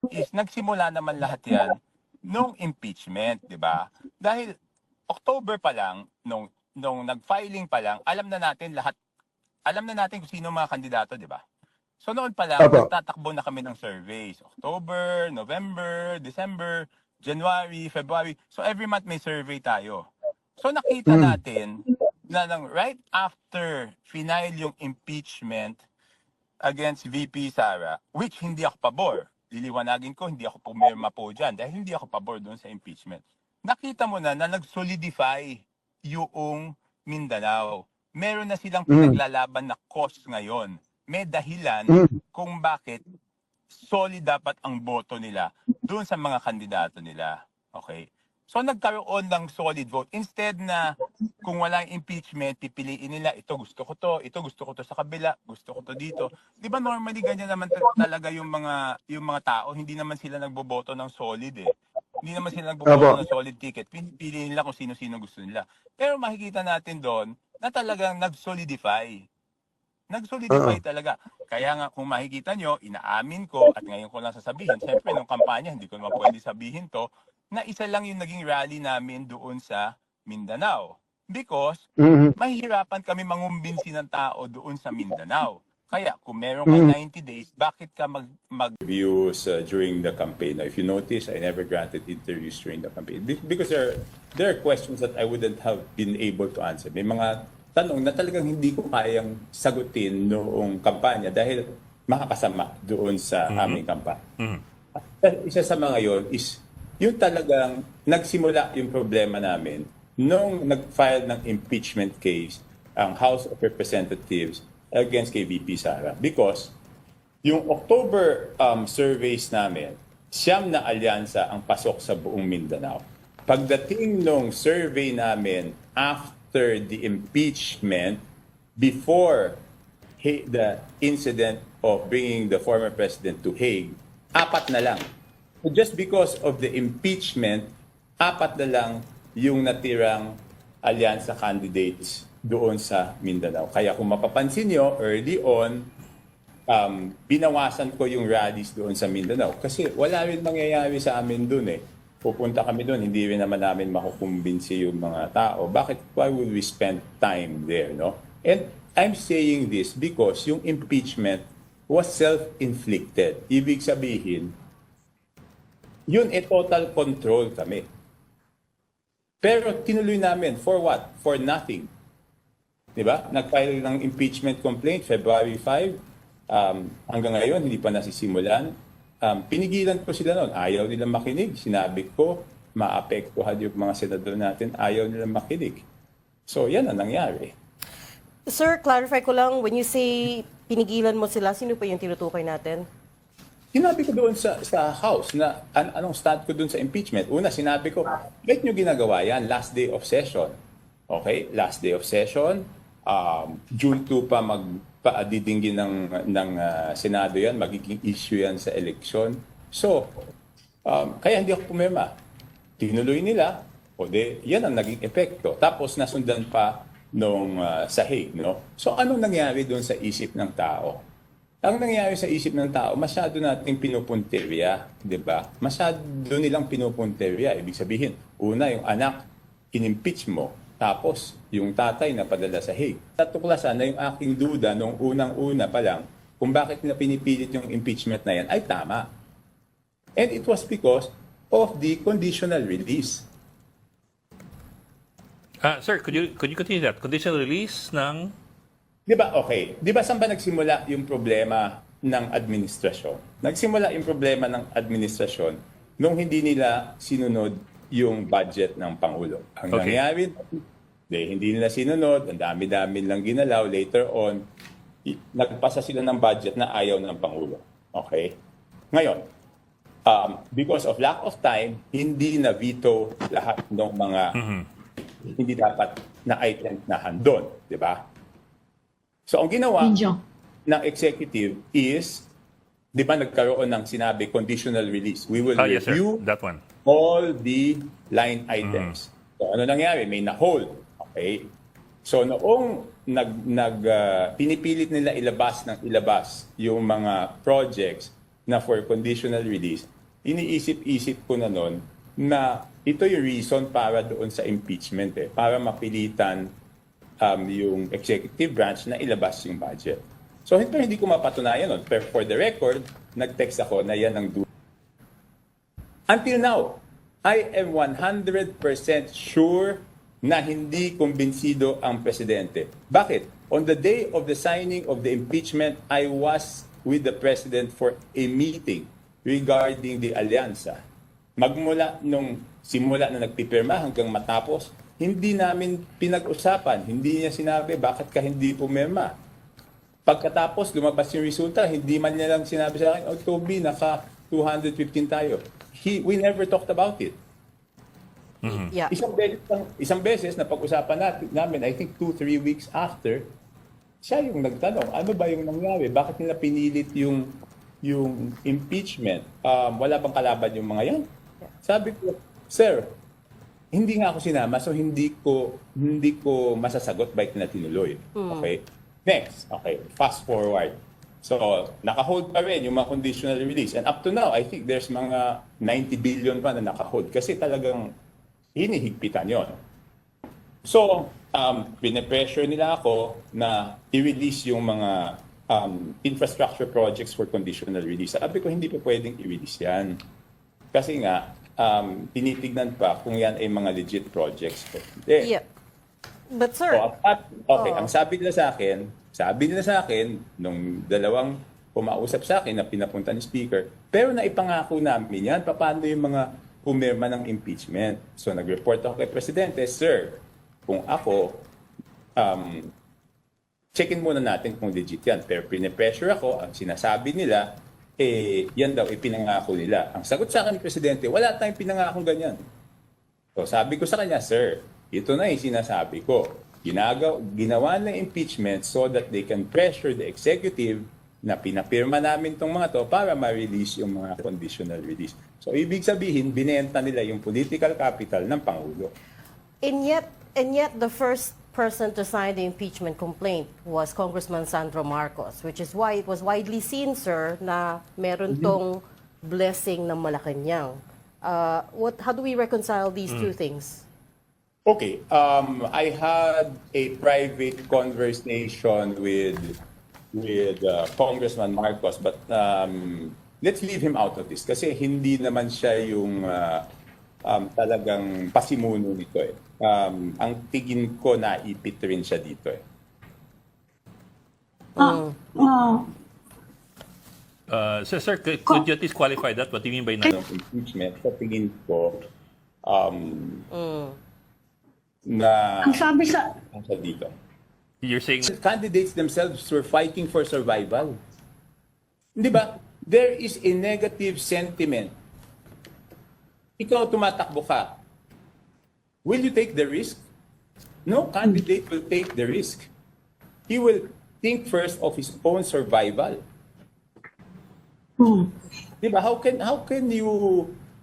is nagsimula naman lahat yan nung impeachment, di ba? Dahil October pa lang, nung nag-filing pa lang, alam na natin kung sino mga kandidato, di ba? So noon pa lang, Opo. nagtatakbo na kami ng surveys. October, November, December, January, February. So every month may survey tayo. So nakita Mm. natin na right after final yung impeachment against VP Sara, which hindi ako pabor. Liliwanagin ko, hindi ako pumirma po dyan dahil hindi ako pabor doon sa impeachment. Nakita mo na nag-solidify yung Mindanao. Meron na silang Mm. pinaglalaban na cause ngayon. May dahilan Mm. kung bakit solid dapat ang boto nila doon sa mga kandidato nila. Okay? So nagkaroon ng solid vote. Instead na kung walang impeachment, pipiliin nila, ito gusto ko to sa kabila, gusto ko to dito. 'Di ba normally ganyan naman talaga yung mga tao, hindi naman sila nagboboto ng solid eh. Hindi naman sila nagboboto Opo. ng solid ticket. Pinipili nila kung sino-sino gusto nila. Pero makikita natin doon na talagang nag-solidify. Oo. Nag-solidify talaga. Kaya nga kung makikita nyo, inaamin ko at ngayon ko lang sasabihin, siyempre nung kampanya, hindi ko naman pwede sabihin to, na isa lang yung naging rally namin doon sa Mindanao. Because Mm. mahihirapan kami mangumbinsi ng tao doon sa Mindanao. Kaya kung meron ka Mm. 90 days, bakit ka reviews during the campaign? Now, if you notice, I never granted interviews during the campaign because there are questions that I wouldn't have been able to answer. May mga tanong na talagang hindi ko kayang sagutin noong kampanya dahil makakasama doon sa aming kampanya. Isa sa mga yon is yung talagang nagsimula yung problema namin nung nag-file ng impeachment case ang House of Representatives against kay VP Sara. Because yung October surveys namin, siyam na alyansa ang pasok sa buong Mindanao. Pagdating nung survey namin after the impeachment, before the incident of bringing the former president to Hague, 4 na lang. So just because of the impeachment, 4 na lang yung natirang alyansa candidates doon sa Mindanao. Kaya kung mapapansin nyo, early on, binawasan ko yung rallies doon sa Mindanao. Kasi wala rin mangyayari sa amin doon eh. Pupunta kami doon, hindi rin naman namin makukumbinsi yung mga tao. Why would we spend time there, no? And I'm saying this because yung impeachment was self-inflicted. Ibig sabihin, yun total control kami. Pero tinuloy namin, for what? For nothing. Diba? Nag-file ng impeachment complaint, February 5. Hanggang ngayon, hindi pa nasisimulan. Pinigilan ko sila noon. Ayaw nilang makinig. Sinabi ko, maapektuhan yung mga senador natin. Ayaw nilang makinig. So, yan ang nangyari. Sir, clarify ko lang, when you say pinigilan mo sila, sino pa yung tinutukoy natin? Sinabi ko doon sa House na anong stand ko doon sa impeachment. Una, sinabi ko, bakit nyo ginagawa yan? Last day of session. Okay? Last day of session. June 2 pa magpaadidinggin ng Senado yan. Magiging issue yan sa election. So, kaya hindi ako pumirma. Tinuloy nila. O yan ang naging epekto. Tapos nasundan pa nung sa Hague. No? So, anong nangyari doon sa isip ng tao? Ang nangyayari sa isip ng tao, masyado nating pinupunterya, di ba? Masyado nilang pinupunterya. Ibig sabihin, una, yung anak, in-impeach mo. Tapos, yung tatay na padala sa Hague. Natuklasan na yung aking duda nung unang-una pa lang, kung bakit nila pinipilit yung impeachment na yan, ay tama. And it was because of the conditional release. Sir, could you continue that? Conditional release ng... Di ba, okay. Di ba saan ba nagsimula yung problema ng administrasyon? Nagsimula yung problema ng administrasyon nung hindi nila sinunod yung budget ng Pangulo. Ang Okay. nangyari, hindi nila sinunod, ang dami-dami lang ginalaw. Later on, nagpasa sila ng budget na ayaw ng Pangulo. Okay? Ngayon, because of lack of time, hindi na veto lahat ng mga hindi dapat na item na handon. Di ba? So, ang ginawa ng executive is, di ba nagkaroon ng sinabi, conditional release. We will Yes, sir. review That one. all the line items. So, ano nangyari? May na-hold. Okay? So, noong pinipilit nila ilabas yung mga projects na for conditional release, iniisip-isip ko na noon na ito yung reason para doon sa impeachment para mapilitan yung executive branch na ilabas yung budget. So hindi ko mapatunayan nun. Pero for the record, nag-text ako na yan ang Until now, I am 100% sure na hindi kumbinsido ang presidente. Bakit? On the day of the signing of the impeachment, I was with the president for a meeting regarding the alyansa. Magmula nung simula na nagpipirma hanggang matapos, hindi namin pinag-usapan. Hindi niya sinabi, bakit ka hindi pumirma? Pagkatapos, lumabas yung resulta, hindi man niya lang sinabi sa akin, oh, Toby, naka 215 tayo. We never talked about it. Yeah. Isang beses na pag-usapan namin, I think 2-3 weeks after, siya yung nagtanong, ano ba yung nangyari? Bakit nila pinilit yung impeachment? Wala bang kalaban yung mga yan? Sabi ko, sir, hindi nga ako sinama, so hindi ko masasagot bakit na tinuloy. Okay? Next, okay, fast forward. So, naka-hold pa rin yung mga conditional release. And up to now, I think there's mga 90 billion pa na naka-hold kasi talagang hinihigpitan yon. So, pine-pressure nila ako na i-release yung mga infrastructure projects for conditional release. Sabi ko, hindi pa pwedeng i-release yan. Kasi nga, tinitignan pa kung yan ay mga legit projects. Hindi. Yeah. But sir, Okay, ang sabi nila sa akin, nung dalawang pumausap sa akin na pinapunta ni Speaker, pero naipangako namin yan, paano yung mga pumirma ng impeachment. So nag-report ako kay Presidente, sir, kung ako, checkin muna natin kung legit yan. Pero pine-pressure ako, ang sinasabi nila, yan daw, ipinangako nila. Ang sagot sa akin ni Presidente, wala tayong pinangakong ganyan. So sabi ko sa kanya, sir, ito na yung sinasabi ko. Ginawa ng impeachment so that they can pressure the executive na pinapirma namin itong mga to para ma-release yung mga conditional release. So, ibig sabihin, binenta nila yung political capital ng Pangulo. and yet the first person to sign the impeachment complaint was Congressman Sandro Marcos, which is why it was widely seen, sir, na meron tong blessing ng Malacanang. How do we reconcile these two things? Okay, I had a private conversation with Congressman Marcos, but let's leave him out of this kasi hindi naman siya yung talagang pasimuno nito ang tingin ko naipit rin siya dito Sir, could you at least qualify that? What do you mean by Ng impeachment, sa tingin ko na Ang sabi sa... dito. You're saying Candidates themselves were fighting for survival. Di ba? There is a negative sentiment. Ikaw tumatakbo ka. Will you take the risk? No candidate will take the risk. He will think first of his own survival. Di ba? How can you,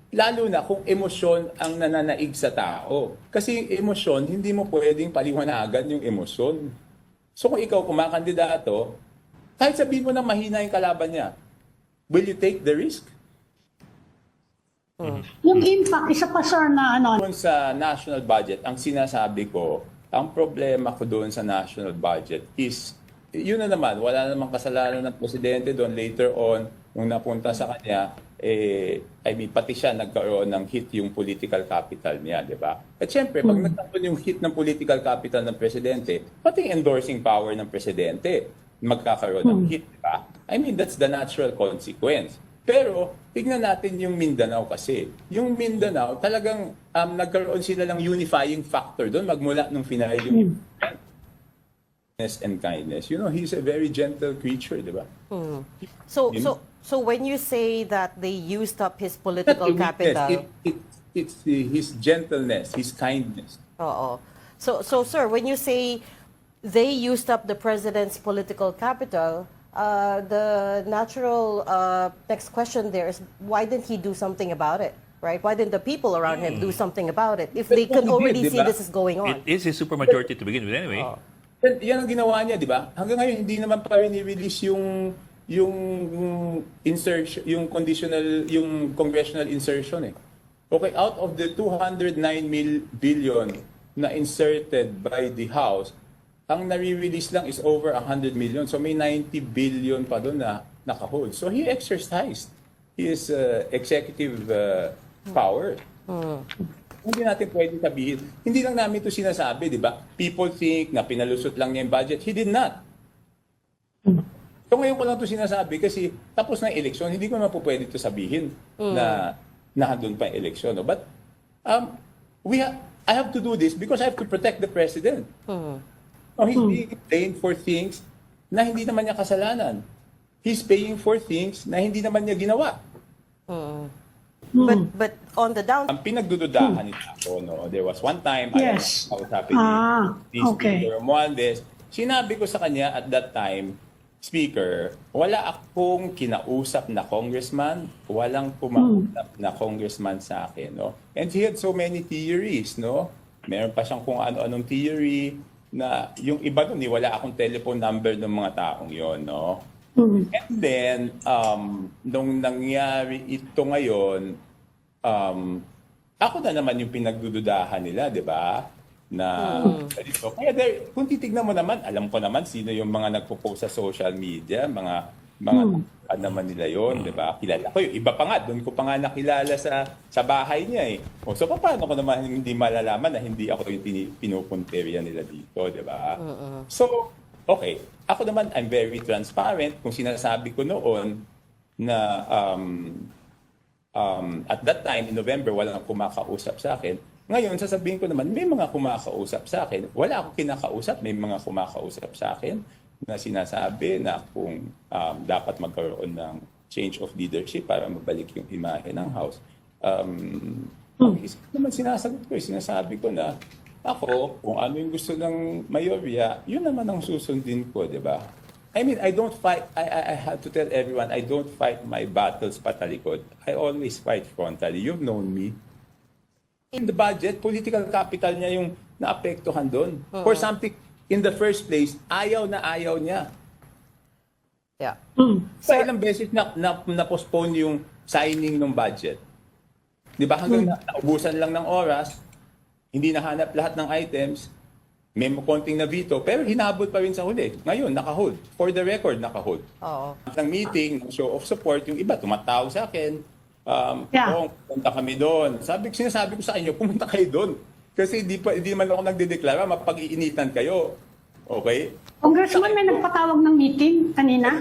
lalo na kung emosyon ang nananaig sa tao. Kasi emosyon, hindi mo pwedeng paliwanagan yung emosyon. So kung ikaw kumakandidato, kahit sabihin mo na mahina yung kalaban niya, will you take the risk? Yung impact, isa pa sir na ano, Doon sa national budget, ang sinasabi ko, ang problema ko doon sa national budget is, yun na naman, wala namang kasalanan ng presidente doon later on, nung napunta sa kanya, pati siya nagkaroon ng hit yung political capital niya, di ba? At syempre, pag nagkaroon yung hit ng political capital ng presidente, pati yung endorsing power ng presidente, magkakaroon ng hit, di ba? That's the natural consequence. Pero, tignan natin yung Mindanao kasi. Yung Mindanao, talagang nagkaroon sila ng unifying factor doon, magmula nung final yung and kindness. You know, he's a very gentle creature, di ba? So when you say that they used up his political capital, It's his gentleness, his kindness. oo. So sir, when you say they used up the president's political capital, the natural next question there is why didn't he do something about it? Right? Why didn't the people around him do something about it if they But can he did, already di see ba? this is going on? it is a supermajority to begin with anyway. Yan ang ginawa niya, di ba? Hanggang ngayon, hindi naman pa rin i-release yung insertion, yung conditional, yung congressional insertion eh. Okay, out of the 209 billion na inserted by the House, ang nare-release lang is over 100 million. So may 90 billion pa doon na nakahold. So he exercised his executive power. Hindi natin pwede sabihin. Hindi lang namin ito sinasabi, di ba? People think na pinalusot lang niya yung budget. He did not. So ngayon ko lang ito sinasabi kasi tapos na yung eleksyon, hindi ko naman po pwede ito sabihin na nandun pa yung eleksyon. No? But I have to do this because I have to protect the president. No, he's being blamed for things na hindi naman niya kasalanan. He's paying for things na hindi naman niya ginawa. But on the down... Ang pinagdududahan nito ako, no, there was one time, Yes. I was happy Speaker Romualdez. Sinabi ko sa kanya at that time, Speaker, wala akong kinausap na congressman, walang kumausap na congressman sa akin, no? And he had so many theories, no? Meron pa siyang kung ano-anong theory na yung iba doon, wala akong telephone number ng mga taong yon, no? And then, nung nangyari ito ngayon, ako na naman yung pinagdududahan nila, di ba? Na dito. Kaya kung titignan mo naman, alam ko naman sino yung mga nagpo-post sa social media, mga naman nila yon, di ba? Kilala ko yung iba pa nga, doon ko pa nga nakilala sa bahay niya eh. O, so paano ko naman hindi malalaman na hindi ako yung pinupunteriya nila dito, di ba? So, okay. Ako naman, I'm very transparent. Kung sinasabi ko noon na at that time, in November, walang kumakausap sa akin. Ngayon, sasabihin ko naman, may mga kumakausap sa akin. Wala akong kinakausap, may mga kumakausap sa akin na sinasabi na kung dapat magkaroon ng change of leadership para mabalik yung imahe ng House. Naman sinasagot ko, sinasabi ko na ako, kung ano yung gusto ng mayorya, yun naman ang susundin ko, di ba? I mean, I don't fight, I have to tell everyone, I don't fight my battles patalikod. I always fight frontally. You've known me. In the budget, political capital niya yung naapektuhan doon. For something, in the first place, ayaw niya. Yeah. Sa ilang beses na-postpone yung signing ng budget. Di ba? Hanggang naubusan lang ng oras, hindi nahanap lahat ng items, may konting na veto, pero hinabot pa rin sa huli. Ngayon, naka-hold. For the record, naka-hold. Oo. Ng meeting, ng show of support, yung iba tumatawag sa akin, Yeah. pumunta kami doon. Sinasabi ko sa inyo, pumunta kayo doon. Kasi hindi naman ako nagdedeklara, mapag-iinitan kayo. Okay? Congressman, may nagpatawag ng meeting kanina.